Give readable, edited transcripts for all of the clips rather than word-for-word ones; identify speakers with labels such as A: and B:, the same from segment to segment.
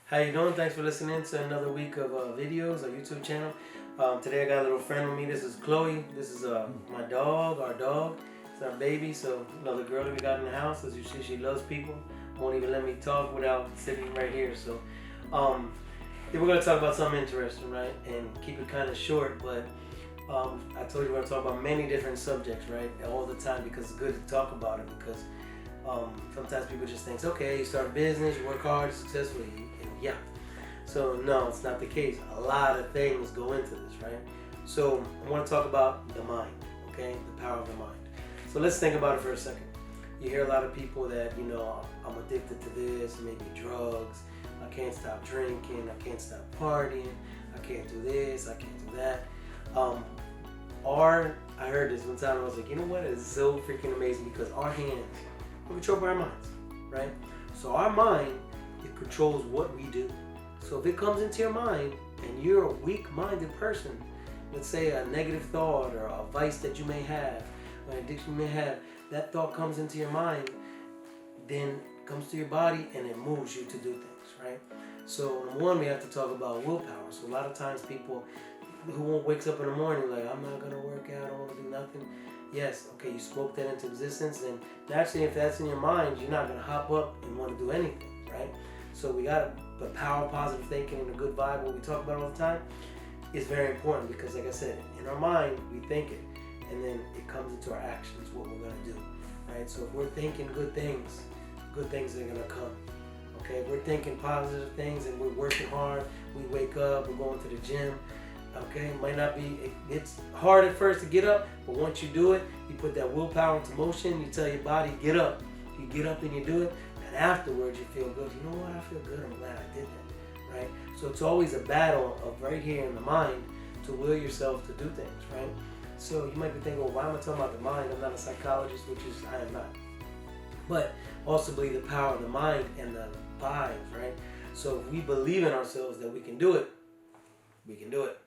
A: How you doing? Thanks for listening to another week of videos on YouTube channel. Today I got a little friend with me. This is Chloe. This is my dog, our dog. It's our baby. So another girl that we got in the house. As you see, she loves people. Won't even let me talk without sitting right here. So we're going to talk about something interesting, right? And keep it kind of short, but I told you we're going to talk about many different subjects, right? All the time, because it's good to talk about it, because sometimes people just think, okay, you start a business, you work hard, successfully, and yeah. So no, it's not the case. A lot of things go into this, right? So I want to talk about the mind, okay? The power of the mind. So let's think about it for a second. You hear a lot of people that, I'm addicted to this, maybe drugs, I can't stop drinking, I can't stop partying, I can't do this, I can't do that. I heard this one time, I was like, you know what? It's so freaking amazing, because our hands are controlled by our minds, right? So our mind, it controls what we do. So if it comes into your mind and you're a weak-minded person, let's say a negative thought or a vice that you may have, or an addiction you may have, that thought comes into your mind, then comes to your body and it moves you to do things, right? So number one, we have to talk about willpower. So a lot of times people who wakes up in the morning like, I'm not gonna work out, I don't wanna do nothing. Yes, okay, you spoke that into existence, then naturally if that's in your mind, you're not gonna hop up and want to do anything, right? So we got the power of positive thinking and a good vibe, what we talk about all the time, is very important, because like I said, in our mind, we think it, and then it comes into our actions, what we're gonna do, right? So if we're thinking good things are gonna come. Okay, if we're thinking positive things and we're working hard, we wake up, we're going to the gym. Okay, it might not be, it's hard at first to get up, but once you do it, you put that willpower into motion, you tell your body, get up. You get up and you do it, and afterwards you feel good. You know what, I feel good, I'm glad I did that, right? So it's always a battle of right here in the mind to will yourself to do things, right? So you might be thinking, well, why am I talking about the mind? I'm not a psychologist, I am not. But also believe the power of the mind and the vibes, right? So if we believe in ourselves that we can do it, we can do it.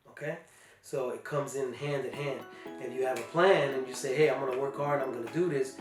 A: Okay? So it comes in hand in hand. If you have a plan and you say, hey, I'm going to work hard, I'm going to do this,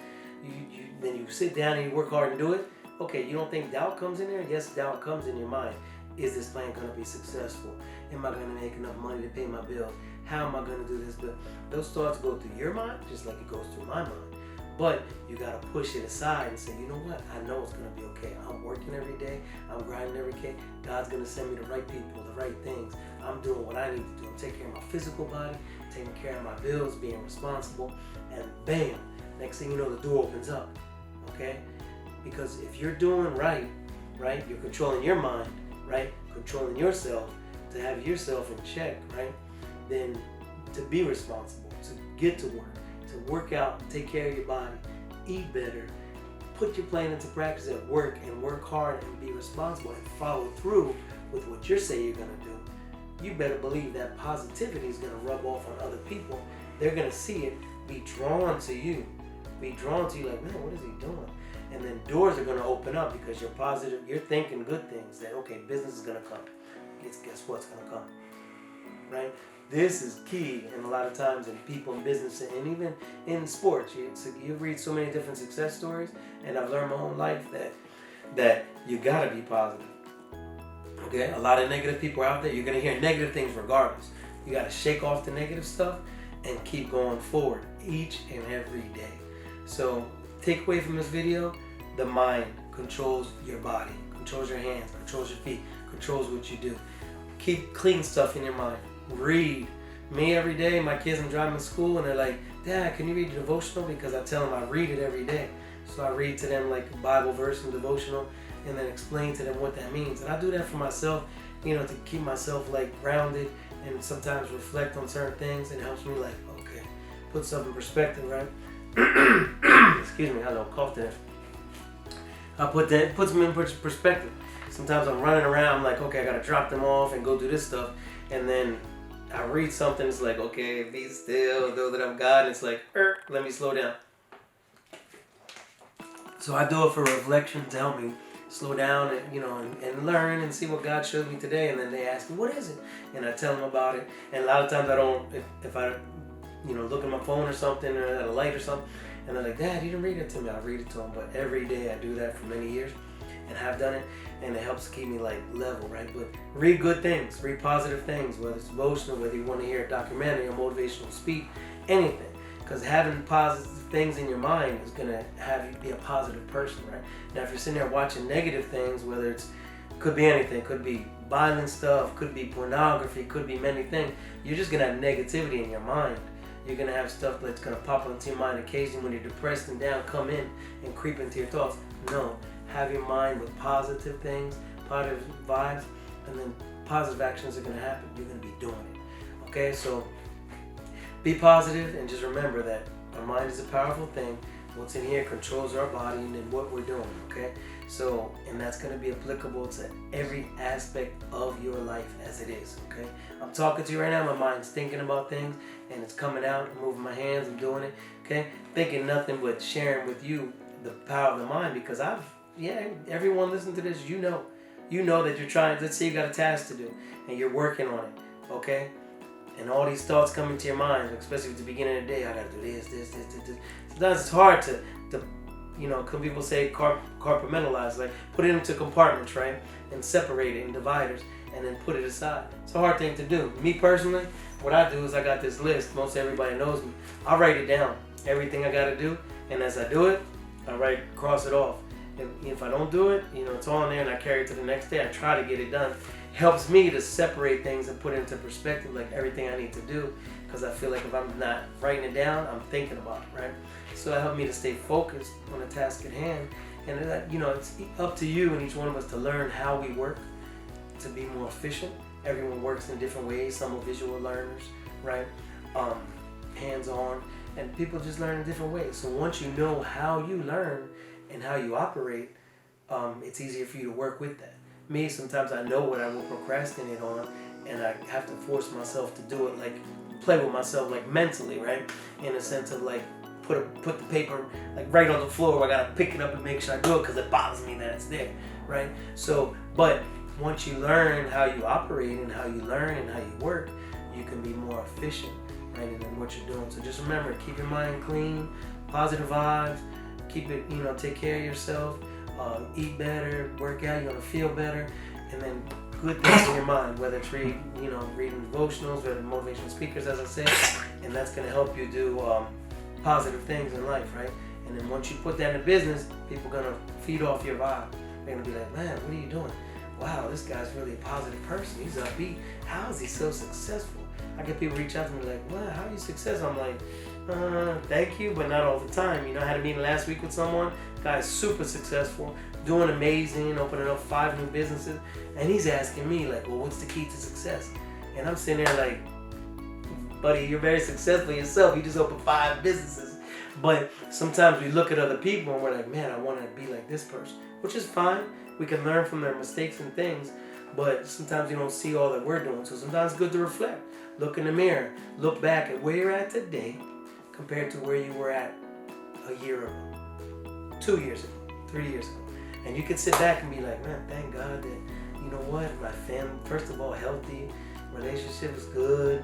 A: then you sit down and you work hard and do it. Okay, you don't think doubt comes in there? Yes, doubt comes in your mind. Is this plan going to be successful? Am I going to make enough money to pay my bills? How am I going to do this? But those thoughts go through your mind just like it goes through my mind. But you got to push it aside and say, you know what? I know it's going to be okay. I'm working every day. I'm grinding every day. God's going to send me the right people, the right things. I'm doing what I need to do. I'm taking care of my physical body, taking care of my bills, being responsible. And bam, next thing you know, the door opens up. Okay? Because if you're doing right, you're controlling your mind, right? Controlling yourself, to have yourself in check, right? Then to be responsible, to get to work out, take care of your body, eat better, put your plan into practice at work, and work hard and be responsible and follow through with what you say you're going to do, you better believe that positivity is going to rub off on other people. They're going to see it, be drawn to you like, man, what is he doing? And then doors are going to open up because you're positive, you're thinking good things, that, okay, business is going to come. Guess what's going to come, right? This is key, and a lot of times in people in business and even in sports, you read so many different success stories, and I've learned my own life that you gotta be positive. Okay, a lot of negative people are out there. You're gonna hear negative things regardless. You gotta shake off the negative stuff and keep going forward each and every day. So take away from this video, the mind controls your body, controls your hands, controls your feet, controls what you do. Keep clean stuff in your mind. Read. Me every day, my kids, I'm driving to school and they're like, Dad, can you read the devotional? Because I tell them I read it every day. So I read to them like a Bible verse and devotional and then explain to them what that means. And I do that for myself, to keep myself like grounded and sometimes reflect on certain things. It helps me like, okay, put stuff in perspective, right? Excuse me, I don't cough there. It puts me in perspective. Sometimes I'm running around like, okay, I gotta drop them off and go do this stuff. And then I read something, it's like, okay, be still, know that I'm God. And it's like, let me slow down. So I do it for reflection to help me slow down and, and learn and see what God showed me today. And then they ask me, what is it? And I tell them about it. And a lot of times I don't, if I, look at my phone or something or at a light or something, and they're like, Dad, you didn't read it to me. I read it to them. But every day I do that for many years. and have done it, and it helps keep me like level, right? But read good things, read positive things, whether it's emotional, whether you want to hear a documentary or motivational speak, anything. Because having positive things in your mind is going to have you be a positive person, right? Now, if you're sitting there watching negative things, whether it's, could be anything, could be violent stuff, could be pornography, could be many things, you're just going to have negativity in your mind. You're going to have stuff that's going to pop into your mind occasionally when you're depressed and down, come in and creep into your thoughts. No, have your mind with positive things, positive vibes, and then positive actions are going to happen. You're going to be doing it. Okay, so be positive and just remember that our mind is a powerful thing. What's in here controls our body and then what we're doing, okay? So, and that's going to be applicable to every aspect of your life as it is, okay? I'm talking to you right now, my mind's thinking about things and it's coming out, I'm moving my hands, I'm doing it, okay? Thinking nothing but sharing with you the power of the mind, because everyone listening to this, you know that you're trying, let's say you got a task to do and you're working on it, okay? And all these thoughts come into your mind, especially at the beginning of the day. I gotta do this. Sometimes it's hard to some people say compartmentalize, like put it into compartments, right? And separate it in dividers and then put it aside. It's a hard thing to do. Me personally, what I do is I got this list. Most everybody knows me. I write it down, everything I gotta do. And as I do it, I cross it off. If I don't do it, it's on there and I carry it to the next day. I try to get it done. Helps me to separate things and put it into perspective, like everything I need to do, because I feel like if I'm not writing it down, I'm thinking about it, right? So it helped me to stay focused on the task at hand. And it's up to you and each one of us to learn how we work to be more efficient. Everyone works in different ways. Some are visual learners, right? Hands-on, and people just learn in different ways. So once you know how you learn and how you operate, it's easier for you to work with that. Me, sometimes I know what I will procrastinate on, and I have to force myself to do it, like play with myself, like mentally, right? In a sense of like put the paper like right on the floor. I gotta pick it up and make sure I do it because it bothers me that it's there, right? So, but once you learn how you operate and how you learn and how you work, you can be more efficient, right? And in what you're doing. So just remember, keep your mind clean, positive vibes, keep it, take care of yourself. Eat better, work out, you're gonna feel better, and then good things in your mind, whether it's reading devotionals, whether motivational speakers, as I said, and that's gonna help you do positive things in life, right? And then once you put that in business, people are gonna feed off your vibe. They're gonna be like, man, what are you doing? Wow, this guy's really a positive person. He's upbeat. How is he so successful? I get people reach out to me like, wow, how are you successful? I'm like, thank you, but not all the time. I had a meeting last week with someone. Guy's super successful, doing amazing, opening up 5 new businesses, and he's asking me like, well, what's the key to success? And I'm sitting there like, buddy, you're very successful yourself. You just opened 5 businesses. But sometimes we look at other people and we're like, man, I want to be like this person, which is fine. We can learn from their mistakes and things, but sometimes you don't see all that we're doing. So sometimes it's good to reflect. Look in the mirror. Look back at where you're at today compared to where you were at a year ago, 2 years ago, 3 years ago. And you can sit back and be like, man, thank God that, you know what, my family, first of all, healthy, relationship is good,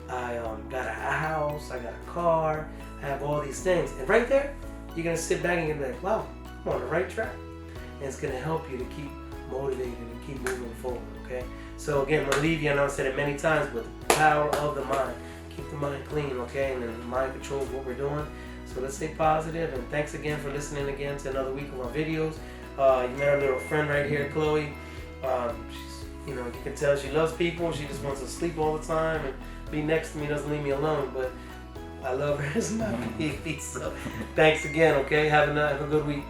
A: I got a house, I got a car, I have all these things. And right there, you're going to sit back and you're like, wow, I'm on the right track. And it's going to help you to keep motivated and keep moving forward, okay? So again, I'm going to leave you, I know I said it many times, but the power of the mind. Keep the mind clean, okay? And then the mind controls what we're doing. So let's stay positive, and thanks again for listening again to another week of our videos. You met our little friend right here, Chloe. She's, you can tell she loves people. She just wants to sleep all the time and be next to me, doesn't leave me alone. But I love her as my baby. So thanks again, okay? Have a good week.